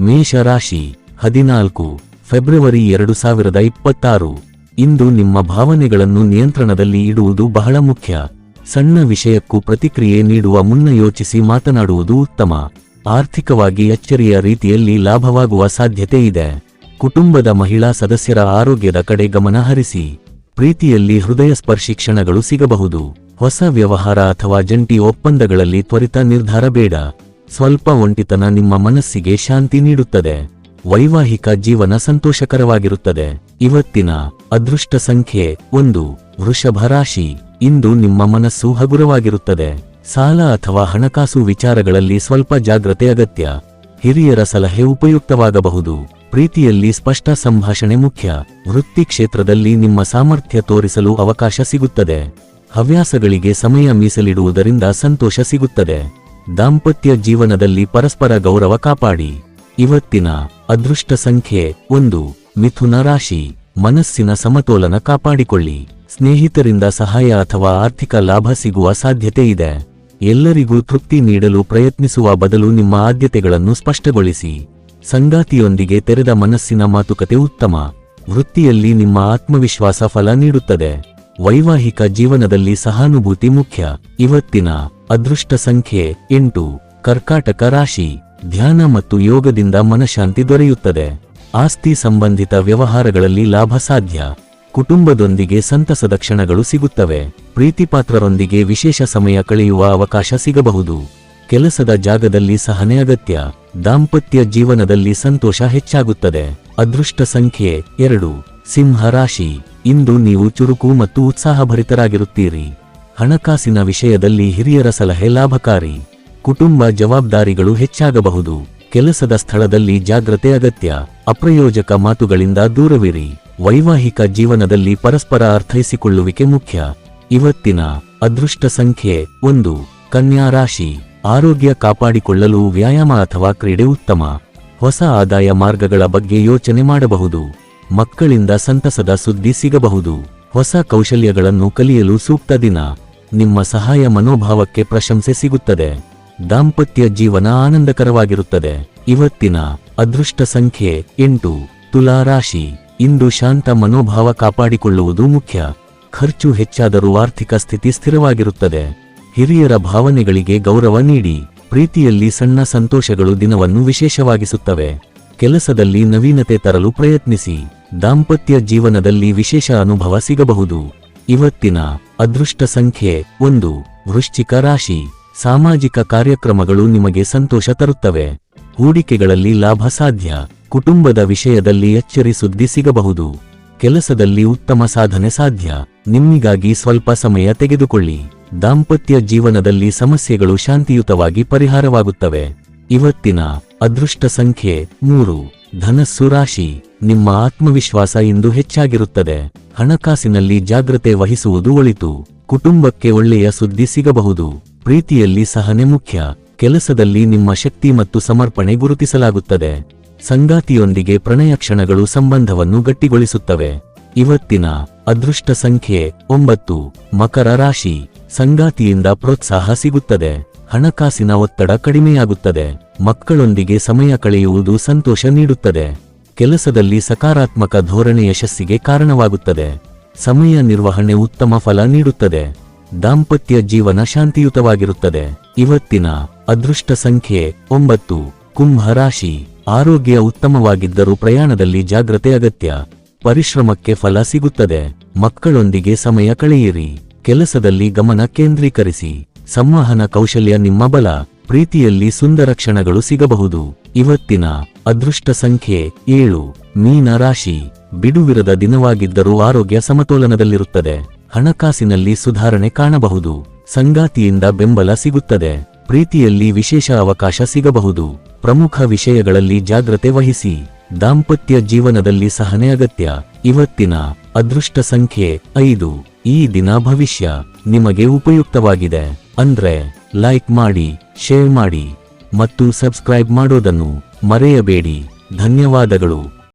ಮೇಷರಾಶಿ 14 ಫೆಬ್ರವರಿ 2026. ಇಂದು ನಿಮ್ಮ ಭಾವನೆಗಳನ್ನು ನಿಯಂತ್ರಣದಲ್ಲಿ ಇಡುವುದು ಬಹಳ ಮುಖ್ಯ. ಸಣ್ಣ ವಿಷಯಕ್ಕೂ ಪ್ರತಿಕ್ರಿಯೆ ನೀಡುವ ಮುನ್ನ ಯೋಚಿಸಿ ಮಾತನಾಡುವುದು ಉತ್ತಮ. ಆರ್ಥಿಕವಾಗಿ ಅಚ್ಚರಿಯ ರೀತಿಯಲ್ಲಿ ಲಾಭವಾಗುವ ಸಾಧ್ಯತೆ ಇದೆ. ಕುಟುಂಬದ ಮಹಿಳಾ ಸದಸ್ಯರ ಆರೋಗ್ಯದ ಕಡೆ ಗಮನ ಹರಿಸಿ. ಪ್ರೀತಿಯಲ್ಲಿ ಹೃದಯಸ್ಪರ್ಶಿ ಕ್ಷಣಗಳು ಸಿಗಬಹುದು. ಹೊಸ ವ್ಯವಹಾರ ಅಥವಾ ಜಂಟಿ ಒಪ್ಪಂದಗಳಲ್ಲಿ ತ್ವರಿತ ನಿರ್ಧಾರ ಬೇಡ. ಸ್ವಲ್ಪ ಒಂಟಿತನ ನಿಮ್ಮ ಮನಸ್ಸಿಗೆ ಶಾಂತಿ ನೀಡುತ್ತದೆ. ವೈವಾಹಿಕ ಜೀವನ ಸಂತೋಷಕರವಾಗಿರುತ್ತದೆ. ಇವತ್ತಿನ ಅದೃಷ್ಟ ಸಂಖ್ಯೆ 1. ವೃಷಭ ರಾಶಿ. ಇಂದು ನಿಮ್ಮ ಮನಸ್ಸು ಹಗುರವಾಗಿರುತ್ತದೆ. ಸಾಲ ಅಥವಾ ಹಣಕಾಸು ವಿಚಾರಗಳಲ್ಲಿ ಸ್ವಲ್ಪ ಜಾಗ್ರತೆ ಅಗತ್ಯ. ಹಿರಿಯರ ಸಲಹೆ ಉಪಯುಕ್ತವಾಗಬಹುದು. ಪ್ರೀತಿಯಲ್ಲಿ ಸ್ಪಷ್ಟ ಸಂಭಾಷಣೆ ಮುಖ್ಯ. ವೃತ್ತಿ ಕ್ಷೇತ್ರದಲ್ಲಿ ನಿಮ್ಮ ಸಾಮರ್ಥ್ಯ ತೋರಿಸಲು ಅವಕಾಶ ಸಿಗುತ್ತದೆ. ಹವ್ಯಾಸಗಳಿಗೆ ಸಮಯ ಮೀಸಲಿಡುವುದರಿಂದ ಸಂತೋಷ ಸಿಗುತ್ತದೆ. ದಾಂಪತ್ಯ ಜೀವನದಲ್ಲಿ ಪರಸ್ಪರ ಗೌರವ ಕಾಪಾಡಿ. ಇವತ್ತಿನ ಅದೃಷ್ಟ ಸಂಖ್ಯೆ 1. ಮಿಥುನ ರಾಶಿ. ಮನಸ್ಸಿನ ಸಮತೋಲನ ಕಾಪಾಡಿಕೊಳ್ಳಿ. ಸ್ನೇಹಿತರಿಂದ ಸಹಾಯ ಅಥವಾ ಆರ್ಥಿಕ ಲಾಭ ಸಿಗುವ ಸಾಧ್ಯತೆ ಇದೆ. ಎಲ್ಲರಿಗೂ ತೃಪ್ತಿ ನೀಡಲು ಪ್ರಯತ್ನಿಸುವ ಬದಲು ನಿಮ್ಮ ಆದ್ಯತೆಗಳನ್ನು ಸ್ಪಷ್ಟಗೊಳಿಸಿ. ಸಂಗಾತಿಯೊಂದಿಗೆ ತೆರೆದ ಮನಸ್ಸಿನ ಮಾತುಕತೆ ಉತ್ತಮ. ವೃತ್ತಿಯಲ್ಲಿ ನಿಮ್ಮ ಆತ್ಮವಿಶ್ವಾಸ ಫಲ ನೀಡುತ್ತದೆ. ವೈವಾಹಿಕ ಜೀವನದಲ್ಲಿ ಸಹಾನುಭೂತಿ ಮುಖ್ಯ. ಇವತ್ತಿನ ಅದೃಷ್ಟ ಸಂಖ್ಯೆ 8. ಕರ್ಕಾಟಕ ರಾಶಿ. ಧ್ಯಾನ ಮತ್ತು ಯೋಗದಿಂದ ಮನಃಶಾಂತಿ ದೊರೆಯುತ್ತದೆ. ಆಸ್ತಿ ಸಂಬಂಧಿತ ವ್ಯವಹಾರಗಳಲ್ಲಿ ಲಾಭ ಸಾಧ್ಯ. ಕುಟುಂಬದೊಂದಿಗೆ ಸಂತಸದ ಕ್ಷಣಗಳು ಸಿಗುತ್ತವೆ. ಪ್ರೀತಿಪಾತ್ರರೊಂದಿಗೆ ವಿಶೇಷ ಸಮಯ ಕಳೆಯುವ ಅವಕಾಶ ಸಿಗಬಹುದು. ಕೆಲಸದ ಜಾಗದಲ್ಲಿ ಸಹನೆ ಅಗತ್ಯ. ದಾಂಪತ್ಯ ಜೀವನದಲ್ಲಿ ಸಂತೋಷ ಹೆಚ್ಚಾಗುತ್ತದೆ. ಅದೃಷ್ಟ ಸಂಖ್ಯೆ 2. ಸಿಂಹ ರಾಶಿ. ಇಂದು ನೀವು ಚುರುಕು ಮತ್ತು ಉತ್ಸಾಹಭರಿತರಾಗಿರುತ್ತೀರಿ. ಹಣಕಾಸಿನ ವಿಷಯದಲ್ಲಿ ಹಿರಿಯರ ಸಲಹೆ ಲಾಭಕಾರಿ. ಕುಟುಂಬ ಜವಾಬ್ದಾರಿಗಳು ಹೆಚ್ಚಾಗಬಹುದು. ಕೆಲಸದ ಸ್ಥಳದಲ್ಲಿ ಜಾಗ್ರತೆ ಅಗತ್ಯ. ಅಪ್ರಯೋಜಕ ಮಾತುಗಳಿಂದ ದೂರವಿರಿ. ವೈವಾಹಿಕ ಜೀವನದಲ್ಲಿ ಪರಸ್ಪರ ಅರ್ಥೈಸಿಕೊಳ್ಳುವಿಕೆ ಮುಖ್ಯ. ಇವತ್ತಿನ ಅದೃಷ್ಟ ಸಂಖ್ಯೆ 1. ಕನ್ಯಾ ರಾಶಿ. ಆರೋಗ್ಯ ಕಾಪಾಡಿಕೊಳ್ಳಲು ವ್ಯಾಯಾಮ ಅಥವಾ ಕ್ರೀಡೆ ಉತ್ತಮ. ಹೊಸ ಆದಾಯ ಮಾರ್ಗಗಳ ಬಗ್ಗೆ ಯೋಚನೆ ಮಾಡಬಹುದು. ಮಕ್ಕಳಿಂದ ಸಂತಸದ ಸುದ್ದಿ ಸಿಗಬಹುದು. ಹೊಸ ಕೌಶಲ್ಯಗಳನ್ನು ಕಲಿಯಲು ಸೂಕ್ತ ದಿನ. ನಿಮ್ಮ ಸಹಾಯ ಮನೋಭಾವಕ್ಕೆ ಪ್ರಶಂಸೆ ಸಿಗುತ್ತದೆ. ದಾಂಪತ್ಯ ಜೀವನ ಆನಂದಕರವಾಗಿರುತ್ತದೆ. ಇವತ್ತಿನ ಅದೃಷ್ಟ ಸಂಖ್ಯೆ 8. ತುಲಾ ರಾಶಿ. ಇಂದು ಶಾಂತ ಮನೋಭಾವ ಕಾಪಾಡಿಕೊಳ್ಳುವುದು ಮುಖ್ಯ. ಖರ್ಚು ಹೆಚ್ಚಾದರೂ ಆರ್ಥಿಕ ಸ್ಥಿತಿ ಸ್ಥಿರವಾಗಿರುತ್ತದೆ. ಹಿರಿಯರ ಭಾವನೆಗಳಿಗೆ ಗೌರವ ನೀಡಿ. ಪ್ರೀತಿಯಲ್ಲಿ ಸಣ್ಣ ಸಂತೋಷಗಳು ದಿನವನ್ನು ವಿಶೇಷವಾಗಿಸುತ್ತವೆ. ಕೆಲಸದಲ್ಲಿ ನವೀನತೆ ತರಲು ಪ್ರಯತ್ನಿಸಿ. ದಾಂಪತ್ಯ ಜೀವನದಲ್ಲಿ ವಿಶೇಷ ಅನುಭವ ಸಿಗಬಹುದು. ಇವತ್ತಿನ ಅದೃಷ್ಟ ಸಂಖ್ಯೆ 1. ವೃಶ್ಚಿಕ ರಾಶಿ. ಸಾಮಾಜಿಕ ಕಾರ್ಯಕ್ರಮಗಳು ನಿಮಗೆ ಸಂತೋಷ ತರುತ್ತವೆ. ಹೂಡಿಕೆಗಳಲ್ಲಿ ಲಾಭ ಸಾಧ್ಯ. ಕುಟುಂಬದ ವಿಷಯದಲ್ಲಿ ಅಚ್ಚರಿ ಸುದ್ದಿ ಸಿಗಬಹುದು. ಕೆಲಸದಲ್ಲಿ ಉತ್ತಮ ಸಾಧನೆ ಸಾಧ್ಯ. ನಿಮ್ಮಿಗಾಗಿ ಸ್ವಲ್ಪ ಸಮಯ ತೆಗೆದುಕೊಳ್ಳಿ. ದಾಂಪತ್ಯ ಜೀವನದಲ್ಲಿ ಸಮಸ್ಯೆಗಳು ಶಾಂತಿಯುತವಾಗಿ ಪರಿಹಾರವಾಗುತ್ತವೆ. ಇವತ್ತಿನ ಅದೃಷ್ಟ ಸಂಖ್ಯೆ 3. ಧನಸ್ಸು ರಾಶಿ. ನಿಮ್ಮ ಆತ್ಮವಿಶ್ವಾಸ ಇಂದು ಹೆಚ್ಚಾಗಿರುತ್ತದೆ. ಹಣಕಾಸಿನಲ್ಲಿ ಜಾಗ್ರತೆ ವಹಿಸುವುದು ಒಳಿತು. ಕುಟುಂಬಕ್ಕೆ ಒಳ್ಳೆಯ ಸುದ್ದಿ ಸಿಗಬಹುದು. ಪ್ರೀತಿಯಲ್ಲಿ ಸಹನೆ ಮುಖ್ಯ. ಕೆಲಸದಲ್ಲಿ ನಿಮ್ಮ ಶಕ್ತಿ ಮತ್ತು ಸಮರ್ಪಣೆ ಗುರುತಿಸಲಾಗುತ್ತದೆ. ಸಂಗಾತಿಯೊಂದಿಗೆ ಪ್ರಣಯ ಕ್ಷಣಗಳು ಸಂಬಂಧವನ್ನು ಗಟ್ಟಿಗೊಳಿಸುತ್ತವೆ. ಇವತ್ತಿನ ಅದೃಷ್ಟ ಸಂಖ್ಯೆ 9. ಮಕರ ರಾಶಿ. ಸಂಗಾತಿಯಿಂದ ಪ್ರೋತ್ಸಾಹ ಸಿಗುತ್ತದೆ. ಹಣಕಾಸಿನ ಒತ್ತಡ ಕಡಿಮೆಯಾಗುತ್ತದೆ. ಮಕ್ಕಳೊಂದಿಗೆ ಸಮಯ ಕಳೆಯುವುದು ಸಂತೋಷ ನೀಡುತ್ತದೆ. ಕೆಲಸದಲ್ಲಿ ಸಕಾರಾತ್ಮಕ ಧೋರಣೆ ಯಶಸ್ಸಿಗೆ ಕಾರಣವಾಗುತ್ತದೆ. ಸಮಯ ನಿರ್ವಹಣೆ ಉತ್ತಮ ಫಲ ನೀಡುತ್ತದೆ. ದಾಂಪತ್ಯ ಜೀವನ ಶಾಂತಿಯುತವಾಗಿರುತ್ತದೆ. ಇವತ್ತಿನ ಅದೃಷ್ಟ ಸಂಖ್ಯೆ 9. ಕುಂಭ ರಾಶಿ. ಆರೋಗ್ಯ ಉತ್ತಮವಾಗಿದ್ದರೂ ಪ್ರಯಾಣದಲ್ಲಿ ಜಾಗ್ರತೆ ಅಗತ್ಯ. ಪರಿಶ್ರಮಕ್ಕೆ ಫಲ ಸಿಗುತ್ತದೆ. ಮಕ್ಕಳೊಂದಿಗೆ ಸಮಯ ಕಳೆಯಿರಿ. ಕೆಲಸದಲ್ಲಿ ಗಮನ ಕೇಂದ್ರೀಕರಿಸಿ. ಸಂವಹನ ಕೌಶಲ್ಯ ನಿಮ್ಮ ಬಲ. ಪ್ರೀತಿಯಲ್ಲಿ ಸುಂದರ ಕ್ಷಣಗಳು ಸಿಗಬಹುದು. ಇವತ್ತಿನ ಅದೃಷ್ಟ ಸಂಖ್ಯೆ 7. ಮೀನ ರಾಶಿ. ಬಿಡುವಿರದ ದಿನವಾಗಿದ್ದರೂ ಆರೋಗ್ಯ ಸಮತೋಲನದಲ್ಲಿರುತ್ತದೆ. ಹಣಕಾಸಿನಲ್ಲಿ ಸುಧಾರಣೆ ಕಾಣಬಹುದು. ಸಂಗಾತಿಯಿಂದ ಬೆಂಬಲ ಸಿಗುತ್ತದೆ. ಪ್ರೀತಿಯಲ್ಲಿ ವಿಶೇಷ ಅವಕಾಶ ಸಿಗಬಹುದು. ಪ್ರಮುಖ ವಿಷಯಗಳಲ್ಲಿ ಜಾಗ್ರತೆ ವಹಿಸಿ. ದಾಂಪತ್ಯ ಜೀವನದಲ್ಲಿ ಸಹನೆ ಅಗತ್ಯ. ಇವತ್ತಿನ ಅದೃಷ್ಟ ಸಂಖ್ಯೆ 5. ಈ ದಿನ ಭವಿಷ್ಯ ನಿಮಗೆ ಉಪಯುಕ್ತವಾಗಿದೆ ಅಂದ್ರೆ ಲೈಕ್ ಮಾಡಿ, ಶೇರ್ ಮಾಡಿ ಮತ್ತು ಸಬ್ಸ್ಕ್ರೈಬ್ ಮಾಡೋದನ್ನು ಮರೆಯಬೇಡಿ. ಧನ್ಯವಾದಗಳು.